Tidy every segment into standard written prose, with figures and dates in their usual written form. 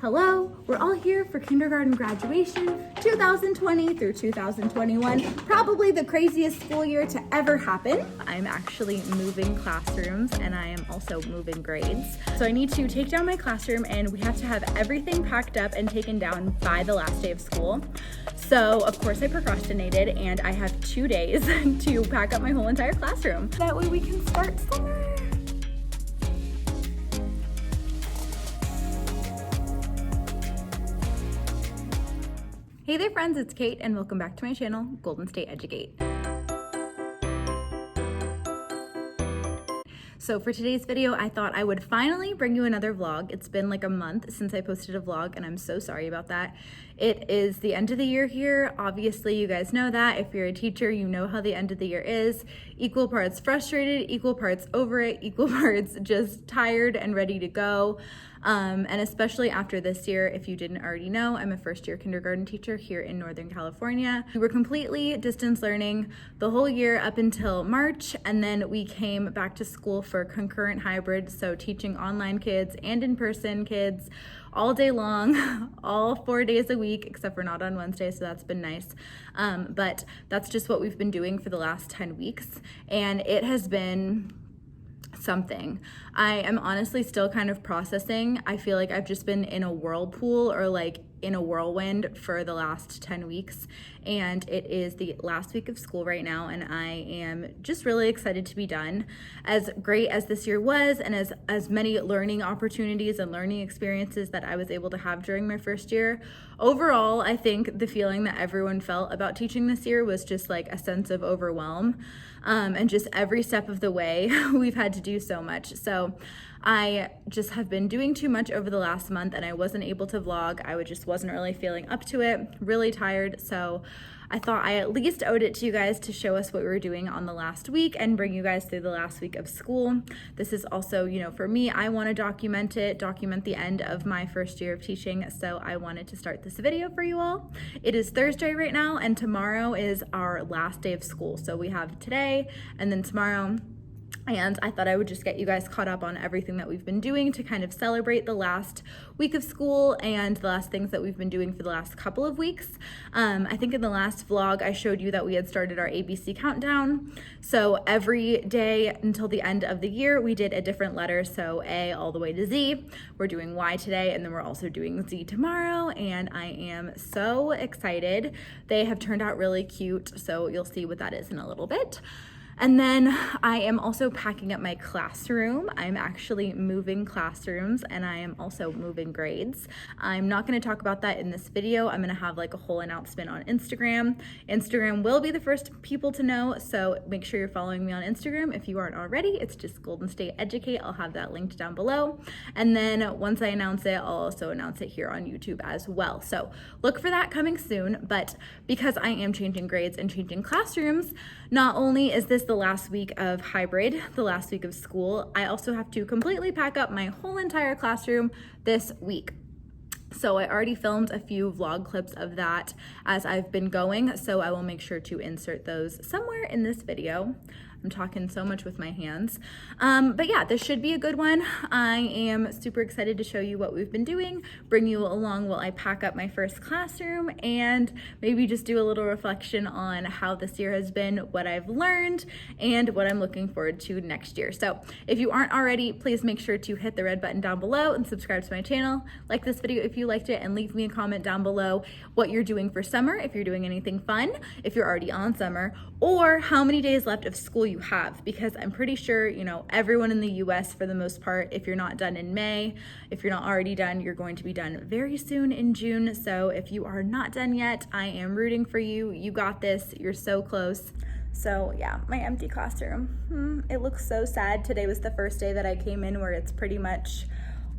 Hello, we're all here for kindergarten graduation 2020 through 2021, probably the craziest school year to ever happen. I'm actually moving classrooms and I am also moving grades. So I need to take down my classroom and we have to have everything packed up and taken down by the last day of school. So of course I procrastinated and I have 2 days to pack up my whole entire classroom. That way we can start summer. Hey there friends, it's Kate and welcome back to my channel, Golden State Educate. So for today's video, I thought I would finally bring you another vlog. It's been like a month since I posted a vlog and I'm so sorry about that. It is the end of the year here. Obviously, you guys know that. If you're a teacher, you know how the end of the year is. Equal parts frustrated, equal parts over it, equal parts just tired and ready to go. And especially after this year, if you didn't already know, I'm a first-year kindergarten teacher here in Northern California. We were completely distance learning the whole year up until March, and then we came back to school for concurrent hybrid, so teaching online kids and in-person kids all day long, all 4 days a week, except for not on Wednesday, so that's been nice. But that's just what we've been doing for the last 10 weeks, and it has been something. I am honestly still kind of processing. I feel like I've just been in a whirlpool or like in a whirlwind for the last 10 weeks and it is the last week of school right now and I am just really excited to be done. As great as this year was and as many learning opportunities and learning experiences that I was able to have during my first year, overall I think the feeling that everyone felt about teaching this year was just like a sense of overwhelm. And just every step of the way we've had to do so much. So I just have been doing too much over the last month and I wasn't able to vlog. I just wasn't really feeling up to it, really tired. So I thought I at least owed it to you guys to show us what we were doing on the last week and bring you guys through the last week of school. This is also, you know, for me, I want to document the end of my first year of teaching. So I wanted to start this video for you all. It is Thursday right now and tomorrow is our last day of school. So we have today and then tomorrow. And I thought I would just get you guys caught up on everything that we've been doing to kind of celebrate the last week of school and the last things that we've been doing for the last couple of weeks. I think in the last vlog, I showed you that we had started our ABC countdown. So every day until the end of the year, we did a different letter. So A all the way to Z. We're doing Y today, and then we're also doing Z tomorrow. And I am so excited. They have turned out really cute. So you'll see what that is in a little bit. And then I am also packing up my classroom. I'm actually moving classrooms and I am also moving grades. I'm not going to talk about that in this video. I'm going to have like a whole announcement on Instagram. Instagram will be the first people to know, so make sure you're following me on Instagram if you aren't already. It's just Golden State Educate. I'll have that linked down below. And then once I announce it, I'll also announce it here on YouTube as well. So look for that coming soon. But because I am changing grades and changing classrooms, not only is this the last week of hybrid, the last week of school, I also have to completely pack up my whole entire classroom this week. So I already filmed a few vlog clips of that as I've been going, so I will make sure to insert those somewhere in this video. I'm talking so much with my hands. But yeah, this should be a good one. I am super excited to show you what we've been doing, bring you along while I pack up my first classroom, and maybe just do a little reflection on how this year has been, what I've learned, and what I'm looking forward to next year. So if you aren't already, please make sure to hit the red button down below and subscribe to my channel. Like this video if you liked it, and leave me a comment down below what you're doing for summer, if you're doing anything fun, if you're already on summer, or how many days left of school you have, because I'm pretty sure, you know, everyone in the US for the most part, if you're not done in May, if you're not already done, you're going to be done very soon in June. So if you are not done yet, I am rooting for you. You got this. You're so close. So yeah, my empty classroom. It looks so sad. Today was the first day that I came in where it's pretty much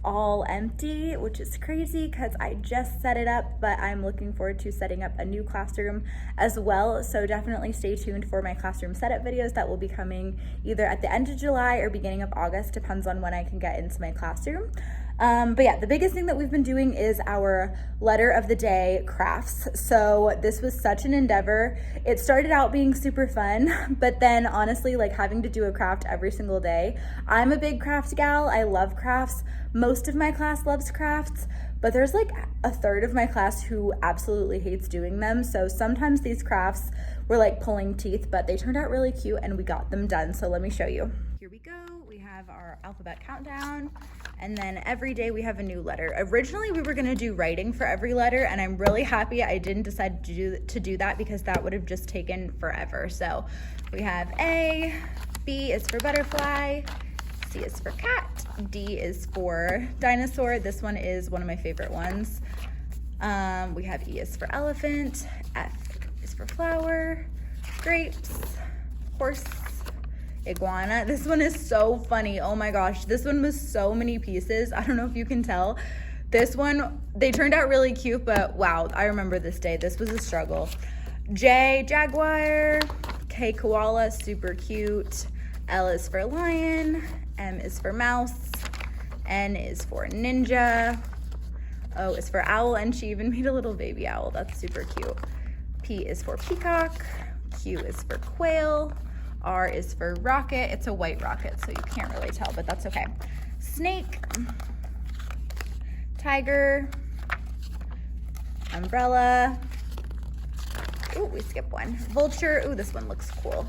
all empty, which is crazy because I just set it up, but I'm looking forward to setting up a new classroom as well. So definitely stay tuned for my classroom setup videos that will be coming either at the end of July or beginning of August, depends on when I can get into my classroom. But yeah, the biggest thing that we've been doing is our letter of the day crafts. So this was such an endeavor. It started out being super fun, but then honestly, like having to do a craft every single day. I'm a big craft gal. I love crafts. Most of my class loves crafts, but there's like a third of my class who absolutely hates doing them. So sometimes these crafts were like pulling teeth, but they turned out really cute and we got them done. So let me show you. Here we go. We have our alphabet countdown, and then every day we have a new letter. Originally we were gonna do writing for every letter, and I'm really happy I didn't decide to do that because that would have just taken forever. So we have A, B is for butterfly, C is for cat, D is for dinosaur. This one is one of my favorite ones. We have E is for elephant, F is for flower, grapes, horse, iguana. This one is so funny. Oh my gosh, this one was so many pieces. I don't know if you can tell. This one, they turned out really cute, but wow, I remember this day. This was a struggle. J, jaguar, K, koala, super cute. L is for lion, M is for mouse, N is for ninja, O is for owl, and she even made a little baby owl. That's super cute. P is for peacock, Q is for quail, R is for rocket. It's a white rocket, so you can't really tell, but that's okay. Snake, tiger, umbrella. Ooh, we skipped one. Vulture. Ooh, this one looks cool.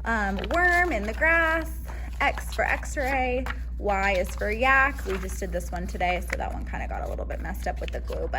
Worm in the grass. X for x-ray. Y is for yak. We just did this one today, so that one kind of got a little bit messed up with the glue,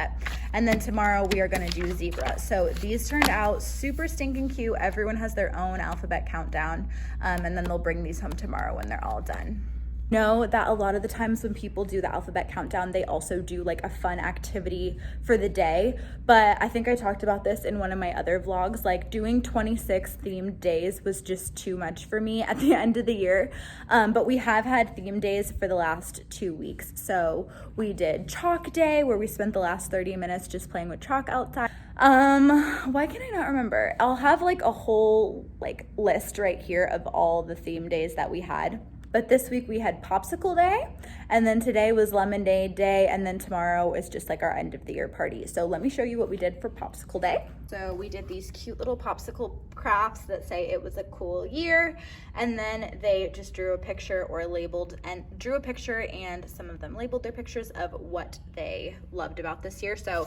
and then tomorrow we are gonna do zebra. So these turned out super stinking cute. Everyone has their own alphabet countdown, and then they'll bring these home tomorrow when they're all done. Know that a lot of the times when people do the alphabet countdown, they also do like a fun activity for the day. But I think I talked about this in one of my other vlogs, like doing 26 themed days was just too much for me at the end of the year. But we have had theme days for the last 2 weeks. So we did chalk day where we spent the last 30 minutes just playing with chalk outside. Why can I not remember? I'll have like a whole like list right here of all the theme days that we had. But this week we had Popsicle Day, and then today was Lemonade Day, and then tomorrow is just like our end of the year party. So let me show you what we did for Popsicle Day. So we did these cute little popsicle crafts that say it was a cool year, and then they just drew a picture or labeled and drew a picture, and some of them labeled their pictures of what they loved about this year. So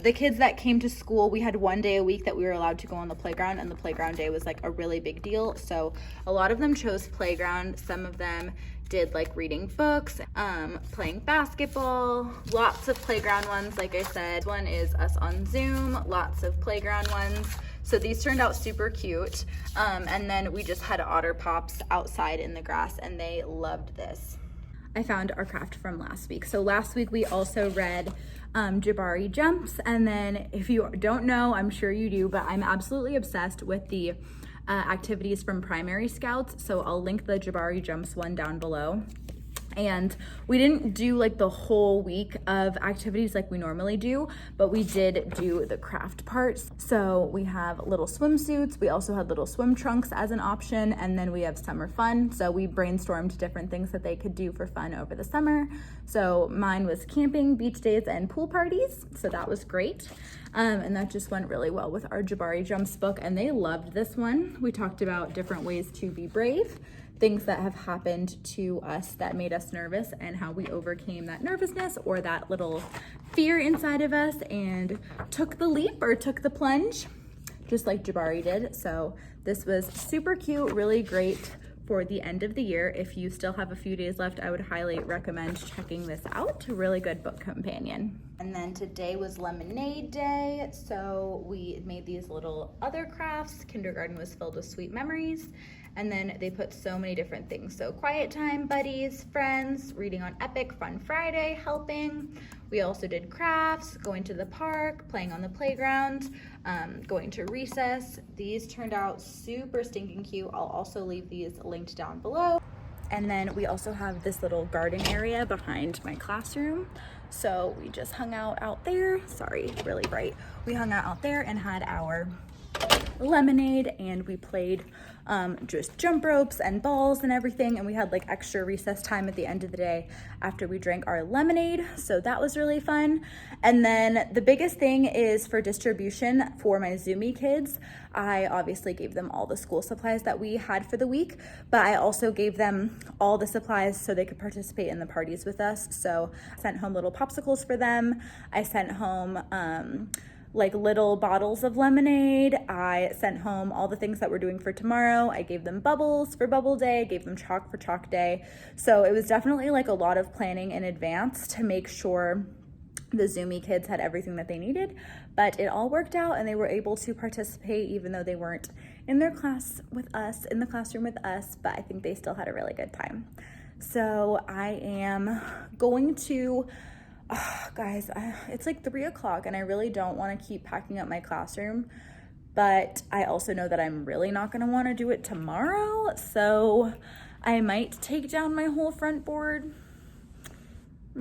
the kids that came to school, we had one day a week that we were allowed to go on the playground, and the playground day was like a really big deal. So a lot of them chose playground. Some of them did like reading books, playing basketball, lots of playground ones. Like I said, one is us on Zoom, lots of playground ones. So these turned out super cute. And then we just had otter pops outside in the grass, and they loved this. I found our craft from last week. So last week we also read Jabari Jumps. And then if you don't know, I'm sure you do, but I'm absolutely obsessed with the activities from Primary Scouts. So I'll link the Jabari Jumps one down below. And we didn't do like the whole week of activities like we normally do, but we did do the craft parts. So we have little swimsuits. We also had little swim trunks as an option. And then we have summer fun. So we brainstormed different things that they could do for fun over the summer. So mine was camping, beach days, and pool parties. So that was great. And that just went really well with our Jabari Jumps book, and they loved this one. We talked about different ways to be brave, things that have happened to us that made us nervous, and how we overcame that nervousness or that little fear inside of us and took the leap or took the plunge, just like Jabari did. So this was super cute, really great for the end of the year. If you still have a few days left, I would highly recommend checking this out. Really good book companion. And then today was Lemonade Day, so we made these little other crafts. Kindergarten was filled with sweet memories, and then they put so many different things. So quiet time, buddies, friends, reading on Epic, Fun Friday, helping. We also did crafts, going to the park, playing on the playground, going to recess. These turned out super stinking cute. I'll also leave these linked down below. And then we also have this little garden area behind my classroom. So we just hung out there. Sorry, really bright. We hung out there and had our lemonade, and we played just jump ropes and balls and everything, and we had like extra recess time at the end of the day after we drank our lemonade, so that was really fun. And then the biggest thing is for distribution for my Zoomy kids. I obviously gave them all the school supplies that we had for the week, but I also gave them all the supplies so they could participate in the parties with us. So I sent home little popsicles for them. I sent home like little bottles of lemonade. I sent home all the things that we're doing for tomorrow. I gave them bubbles for bubble day, gave them chalk for chalk day. So it was definitely like a lot of planning in advance to make sure the Zoomy kids had everything that they needed, but it all worked out and they were able to participate even though they weren't in their class with us, in the classroom with us, but I think they still had a really good time. So I am going to, guys, it's like 3 o'clock and I really don't want to keep packing up my classroom, but I also know that I'm really not going to want to do it tomorrow, so I might take down my whole front board. I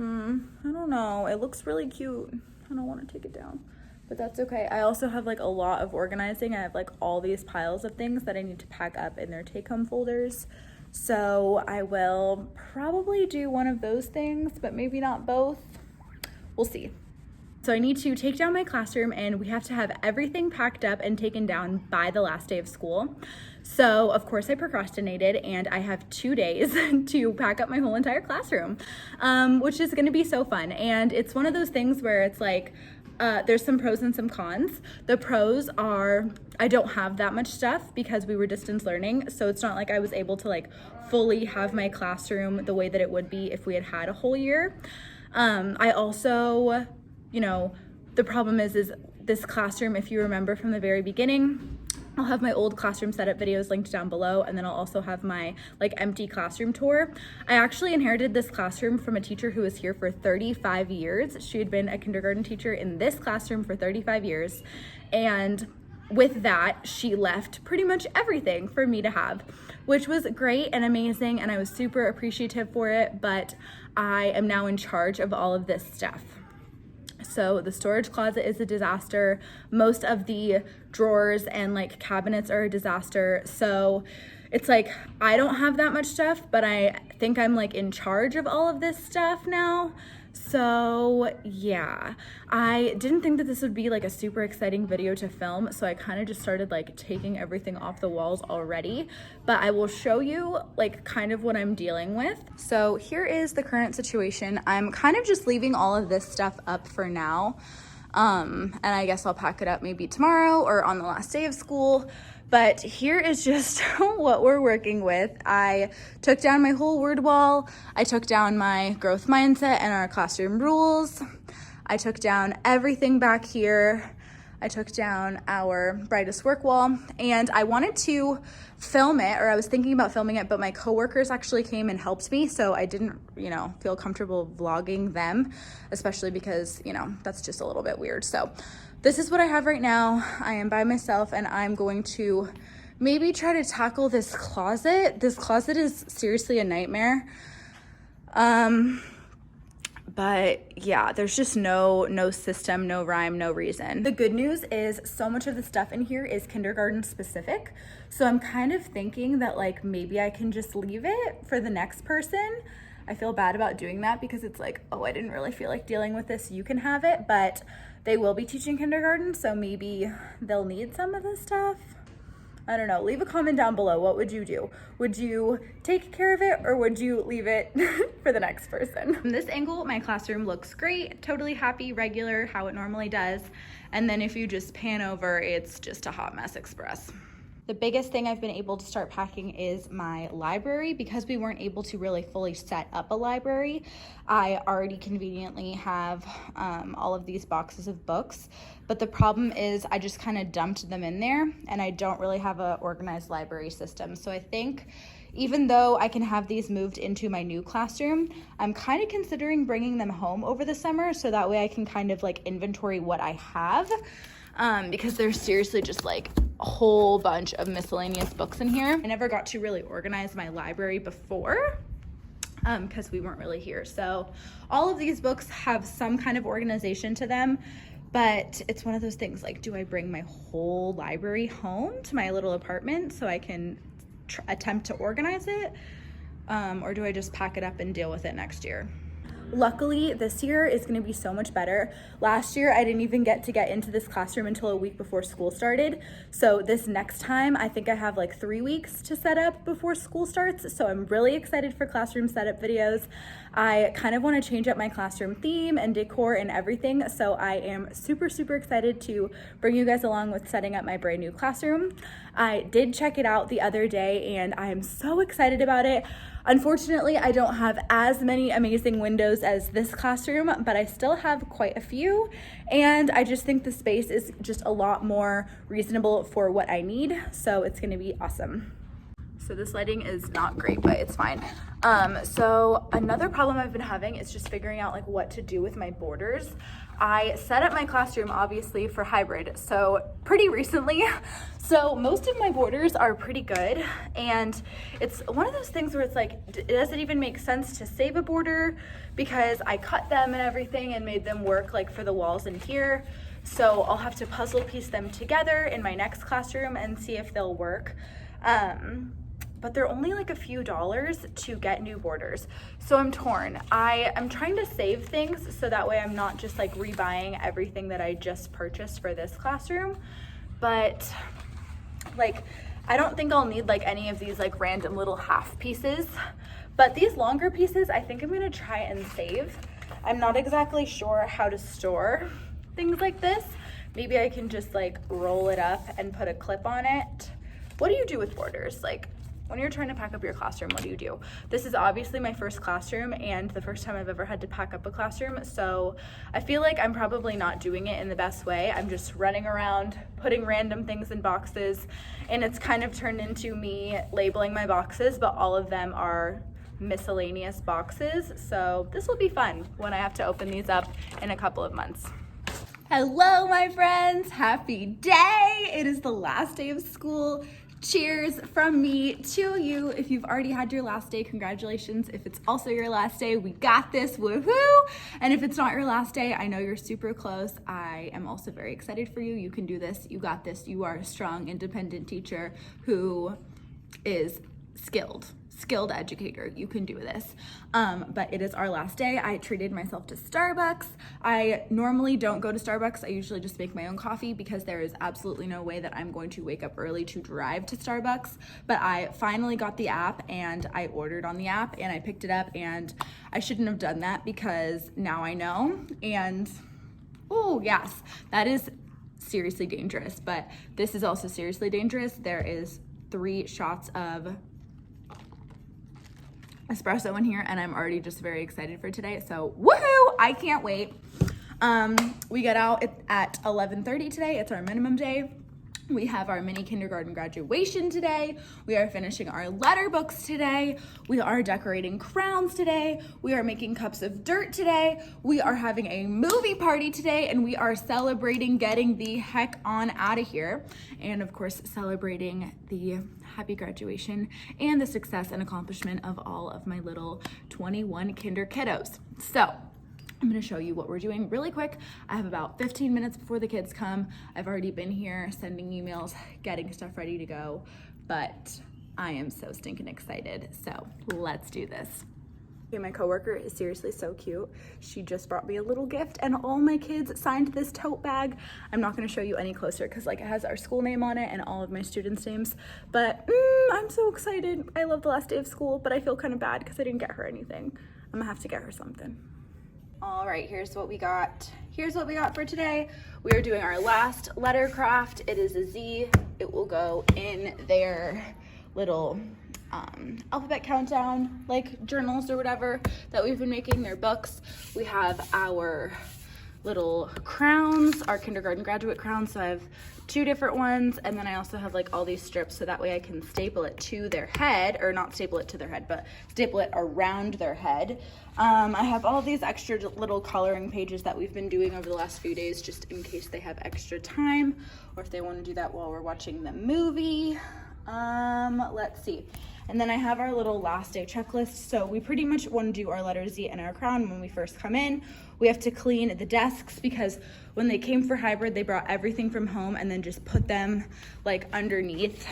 don't know. It looks really cute. I don't want to take it down, but that's okay. I also have like a lot of organizing. I have like all these piles of things that I need to pack up in their take-home folders. So I will probably do one of those things, but maybe not both. We'll see. So I need to take down my classroom and we have to have everything packed up and taken down by the last day of school. So of course I procrastinated and I have 2 days to pack up my whole entire classroom, which is gonna be so fun. And it's one of those things where it's like, there's some pros and some cons. The pros are I don't have that much stuff because we were distance learning. So it's not like I was able to like fully have my classroom the way that it would be if we had had a whole year. I also, you know, the problem is this classroom, if you remember from the very beginning, I'll have my old classroom setup videos linked down below, and then I'll also have my like empty classroom tour. I actually inherited this classroom from a teacher who was here for 35 years. She had been a kindergarten teacher in this classroom for 35 years. And with that, she left pretty much everything for me to have, which was great and amazing. And I was super appreciative for it, but I am now in charge of all of this stuff. So the storage closet is a disaster. Most of the drawers and like cabinets are a disaster. So it's like, I don't have that much stuff, but I think I'm like in charge of all of this stuff now. So yeah, I didn't think that this would be like a super exciting video to film, so I kind of just started like taking everything off the walls already, but I will show you like kind of what I'm dealing with. So here is the current situation. I'm kind of just leaving all of this stuff up for now, and I guess I'll pack it up maybe tomorrow or on the last day of school. But here is just what we're working with. I took down my whole word wall. I took down my growth mindset and our classroom rules. I took down everything back here. I took down our brightest work wall, and I wanted to film it, or I was thinking about filming it, but my coworkers actually came and helped me, so I didn't, you know, feel comfortable vlogging them, especially because, you know, that's just a little bit weird. So this is what I have right now. I am by myself and I'm going to maybe try to tackle this closet. This closet is seriously a nightmare. But yeah, there's just no system, no rhyme, no reason. The good news is so much of the stuff in here is kindergarten specific. So I'm kind of thinking that like maybe I can just leave it for the next person. I feel bad about doing that because it's like, oh, I didn't really feel like dealing with this. You can have it, but they will be teaching kindergarten, so maybe they'll need some of this stuff. I don't know. Leave a comment down below. What would you do? Would you take care of it or would you leave it for the next person? From this angle, my classroom looks great, totally happy, regular, how it normally does. And then if you just pan over, it's just a hot mess express. The biggest thing I've been able to start packing is my library. Because we weren't able to really fully set up a library, I already conveniently have all of these boxes of books. But the problem is I just kind of dumped them in there and I don't really have an organized library system. So I think even though I can have these moved into my new classroom, I'm kind of considering bringing them home over the summer so that way I can kind of like inventory what I have. Because there's seriously just like a whole bunch of miscellaneous books in here. I never got to really organize my library before because we weren't really here. So all of these books have some kind of organization to them, But it's one of those things, like, do I bring my whole library home to my little apartment so I can attempt to organize it? Or do I just pack it up and deal with it next year? Luckily, this year is going to be so much better. Last year, I didn't even get into this classroom until a week before school started. So this next time, I think I have like 3 weeks to set up before school starts. So I'm really excited for classroom setup videos. I kind of want to change up my classroom theme and decor and everything. So I am super, super excited to bring you guys along with setting up my brand new classroom. I did check it out the other day and I am so excited about it. Unfortunately, I don't have as many amazing windows as this classroom, but I still have quite a few. And I just think the space is just a lot more reasonable for what I need. So it's gonna be awesome. So this lighting is not great, but it's fine. So another problem I've been having is just figuring out like what to do with my borders. I set up my classroom obviously for hybrid, so pretty recently. So most of my borders are pretty good, and it's one of those things where it's like, does it even make sense to save a border? Because I cut them and everything and made them work like for the walls in here. So I'll have to puzzle piece them together in my next classroom and see if they'll work. But they're only like a few dollars to get new borders. So I'm torn. I'm trying to save things so that way I'm not just like rebuying everything that I just purchased for this classroom. But like, I don't think I'll need like any of these like random little half pieces, but these longer pieces, I think I'm gonna try and save. I'm not exactly sure how to store things like this. Maybe I can just like roll it up and put a clip on it. What do you do with borders? Like, when you're trying to pack up your classroom, what do you do? This is obviously my first classroom and the first time I've ever had to pack up a classroom. So I feel like I'm probably not doing it in the best way. I'm just running around, putting random things in boxes, and it's kind of turned into me labeling my boxes, but all of them are miscellaneous boxes. So this will be fun when I have to open these up in a couple of months. Hello, my friends. Happy day. It is the last day of school. Cheers from me to you. If you've already had your last day, congratulations. If it's also your last day, we got this, woohoo! And if it's not your last day, I know you're super close. I am also very excited for you. You can do this, you got this. You are a strong, independent teacher who is skilled educator. You can do this. But it is our last day. I treated myself to Starbucks. I normally don't go to Starbucks. I usually just make my own coffee because there is absolutely no way that I'm going to wake up early to drive to Starbucks. But I finally got the app and I ordered on the app and I picked it up, and I shouldn't have done that because now I know. And oh yes, that is seriously dangerous, but this is also seriously dangerous. There is 3 shots of espresso in here and I'm already just very excited for today. So woohoo, I can't wait. We get out at 11:30 today. It's our minimum day. We have our mini kindergarten graduation today. We are finishing our letter books today. We are decorating crowns today. We are making cups of dirt today. We are having a movie party today, and we are celebrating getting the heck on out of here. And of course, celebrating the happy graduation and the success and accomplishment of all of my little 21 kinder kiddos. So I'm gonna show you what we're doing really quick. I have about 15 minutes before the kids come. I've already been here sending emails, getting stuff ready to go, but I am so stinking excited. So let's do this. Okay, my coworker is seriously so cute. She just brought me a little gift and all my kids signed this tote bag. I'm not gonna show you any closer because like it has our school name on it and all of my students' names, but I'm so excited. I love the last day of school, but I feel kind of bad because I didn't get her anything. I'm gonna have to get her something. All right, here's what we got. Here's what we got for today. We are doing our last letter craft. It is a Z. It will go in their little alphabet countdown, like journals or whatever that we've been making, their books. We have our little crowns, our kindergarten graduate crowns. So I have 2 different ones, and then I also have like all these strips so that way I can staple it to their head, or not staple it to their head, but staple it around their head. I have all these extra little coloring pages that we've been doing over the last few days just in case they have extra time or if they want to do that while we're watching the movie. Let's see. And then I have our little last day checklist. So we pretty much want to do our letter Z and our crown when we first come in. We have to clean the desks because when they came for hybrid, they brought everything from home and then just put them like underneath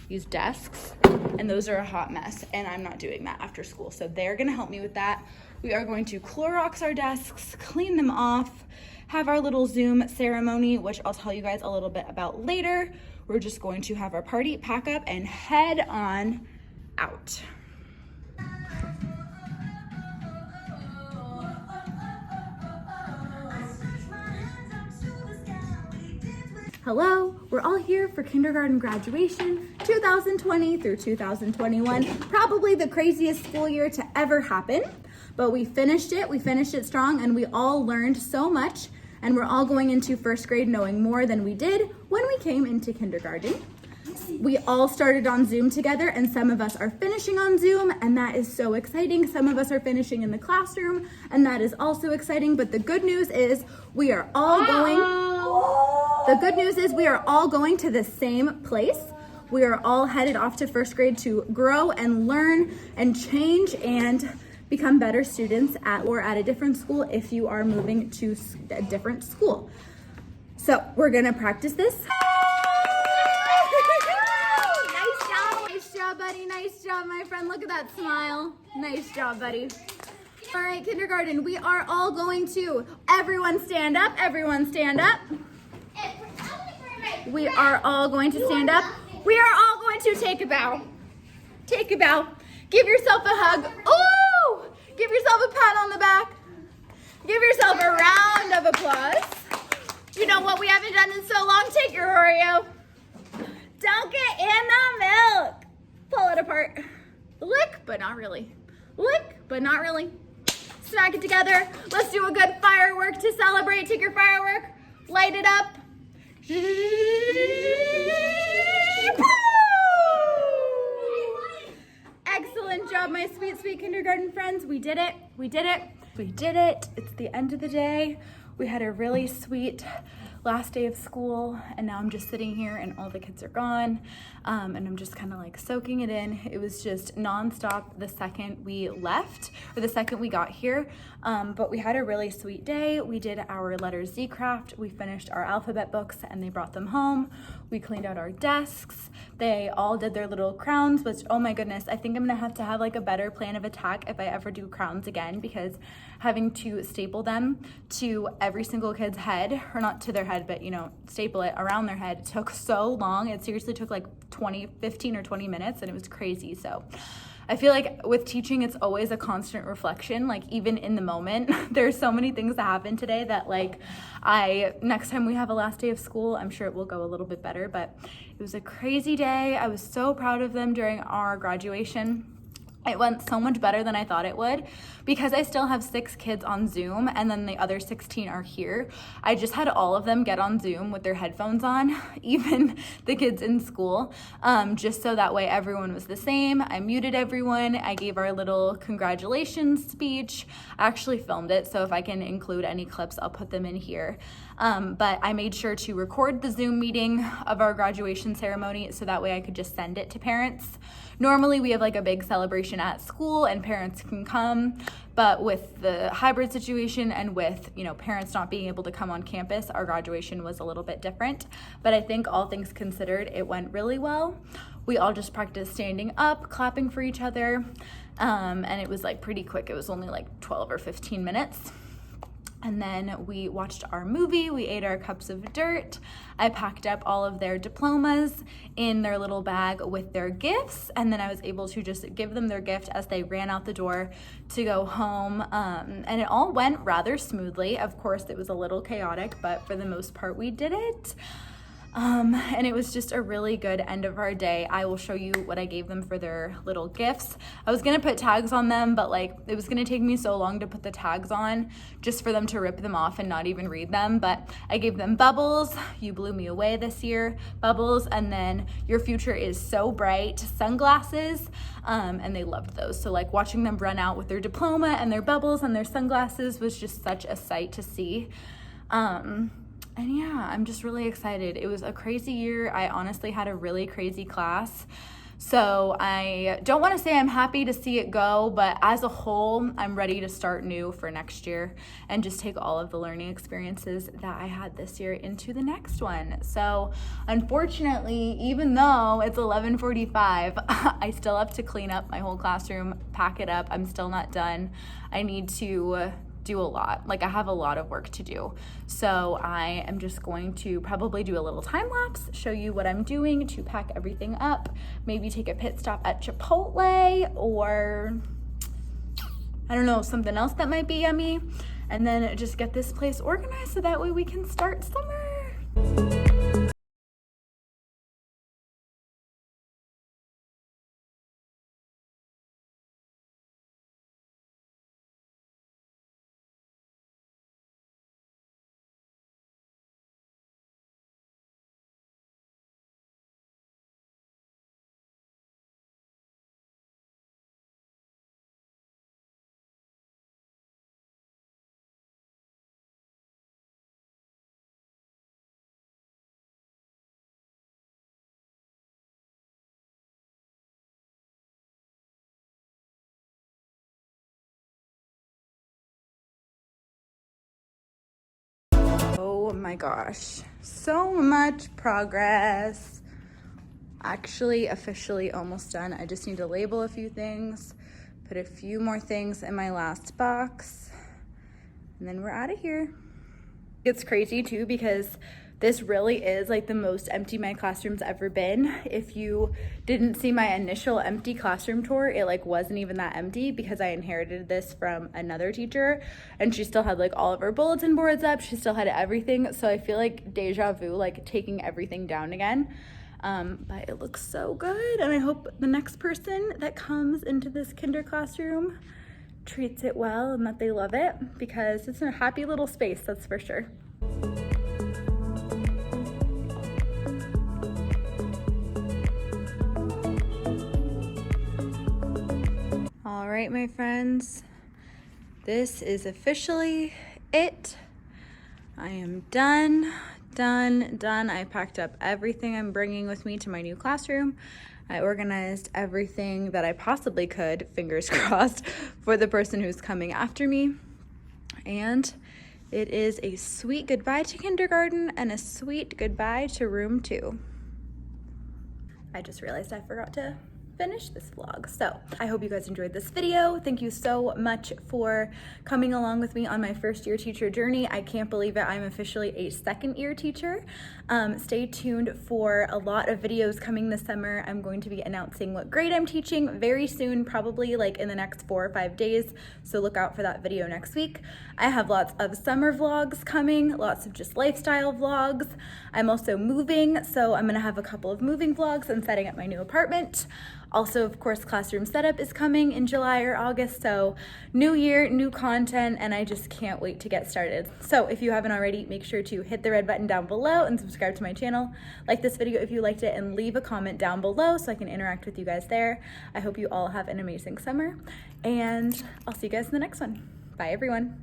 these desks. And those are a hot mess. And I'm not doing that after school. So they're gonna help me with that. We are going to Clorox our desks, clean them off, have our little Zoom ceremony, which I'll tell you guys a little bit about later. We're just going to have our party, pack up, and head on out. Hello, we're all here for kindergarten graduation 2020 through 2021. Probably the craziest school year to ever happen, but we finished it strong, and we all learned so much. And we're all going into first grade knowing more than we did when we came into kindergarten. We all started on Zoom together, and some of us are finishing on Zoom, and that is so exciting. Some of us are finishing in the classroom, and that is also exciting. But the good news is we are all going to the same place. We are all headed off to first grade to grow and learn and change and become better students at a different school if you are moving to a different school. So we're gonna practice this. Nice job, buddy. Nice job, my friend. Look at that smile. Nice job, buddy. All right, kindergarten, we are all going to, everyone stand up, We are all going to stand up. We are all going to take a bow. Give yourself a hug. Ooh! Give yourself a pat on the back. Give yourself a round of applause. You know what we haven't done in so long? Take your Oreo. Dunk it in the milk. Pull it apart. Lick, but not really. Smack it together. Let's do a good firework to celebrate. Take your firework. Light it up. Excellent job, my sweet, sweet kindergarten friends. We did it. It's the end of the day. We had a really sweet last day of school, and now I'm just sitting here and all the kids are gone, and I'm just kind of like soaking it in. It was just nonstop the second we left, or the second we got here, but we had a really sweet day. We did our letter Z craft. We finished our alphabet books and they brought them home. We cleaned out our desks. They all did their little crowns, which, oh my goodness, I think I'm gonna have to have like a better plan of attack if I ever do crowns again, because having to staple them to every single kid's head, or not to their head, but staple it around their head, took so long. It seriously took like 15 or 20 minutes, and it was crazy. So I feel like with teaching, it's always a constant reflection. Like even in the moment, there's so many things that happen today that next time we have a last day of school, I'm sure it will go a little bit better, but it was a crazy day. I was so proud of them during our graduation. It went so much better than I thought it would, because I still have 6 kids on Zoom and then the other 16 are here. I just had all of them get on Zoom with their headphones on, even the kids in school, just so that way everyone was the same. I muted everyone. I gave our little congratulations speech. I actually filmed it, so if I can include any clips, I'll put them in here. But I made sure to record the Zoom meeting of our graduation ceremony so that way I could just send it to parents. Normally we have like a big celebration at school and parents can come, but with the hybrid situation and with, parents not being able to come on campus, our graduation was a little bit different. But I think all things considered, it went really well. We all just practiced standing up, clapping for each other, and it was like pretty quick. It was only like 12 or 15 minutes. And then we watched our movie, we ate our cups of dirt. I packed up all of their diplomas in their little bag with their gifts, and then I was able to just give them their gift as they ran out the door to go home. And it all went rather smoothly. Of course, it was a little chaotic, but for the most part, we did it. And it was just a really good end of our day. I will show you what I gave them for their little gifts. I was gonna put tags on them, but it was gonna take me so long to put the tags on just for them to rip them off and not even read them. But I gave them bubbles. You blew me away this year, bubbles, and then your future is so bright sunglasses. And they loved those. So watching them run out with their diploma and their bubbles and their sunglasses was just such a sight to see. And yeah, I'm just really excited. It was a crazy year. I honestly had a really crazy class. So I don't want to say I'm happy to see it go, but as a whole, I'm ready to start new for next year and just take all of the learning experiences that I had this year into the next one. So unfortunately, even though it's 11:45, I still have to clean up my whole classroom, pack it up. I'm still not done. I need to do a lot. Like, I have a lot of work to do. So I am just going to probably do a little time lapse, show you what I'm doing to pack everything up, maybe take a pit stop at Chipotle or I don't know, something else that might be yummy, and then just get this place organized so that way we can start summer. Oh my gosh, so much progress. Actually, officially almost done. I just need to label a few things, put a few more things in my last box, and then we're out of here. It's crazy too because this really is like the most empty my classroom's ever been. If you didn't see my initial empty classroom tour, it like wasn't even that empty because I inherited this from another teacher and she still had like all of her bulletin boards up. She still had everything. So I feel like deja vu, like taking everything down again. But it looks so good. And I hope the next person that comes into this kinder classroom treats it well and that they love it because it's a happy little space, that's for sure. All right, my friends, this is officially it. I am done. I packed up everything I'm bringing with me to my new classroom. I organized everything that I possibly could, fingers crossed, for the person who's coming after me. And it is a sweet goodbye to kindergarten and a sweet goodbye to room 2. I just realized I forgot to finish this vlog. So I hope you guys enjoyed this video. Thank you so much for coming along with me on my first year teacher journey. I can't believe it. I'm officially a second year teacher. Stay tuned for a lot of videos coming this summer. I'm going to be announcing what grade I'm teaching very soon, probably like in the next 4 or 5 days. So look out for that video next week. I have lots of summer vlogs coming, lots of just lifestyle vlogs. I'm also moving, so I'm gonna have a couple of moving vlogs and setting up my new apartment. Also, of course, classroom setup is coming in July or August, so new year, new content, and I just can't wait to get started. So if you haven't already, make sure to hit the red button down below and subscribe to my channel. Like this video if you liked it, and leave a comment down below so I can interact with you guys there. I hope you all have an amazing summer, and I'll see you guys in the next one. Bye, everyone.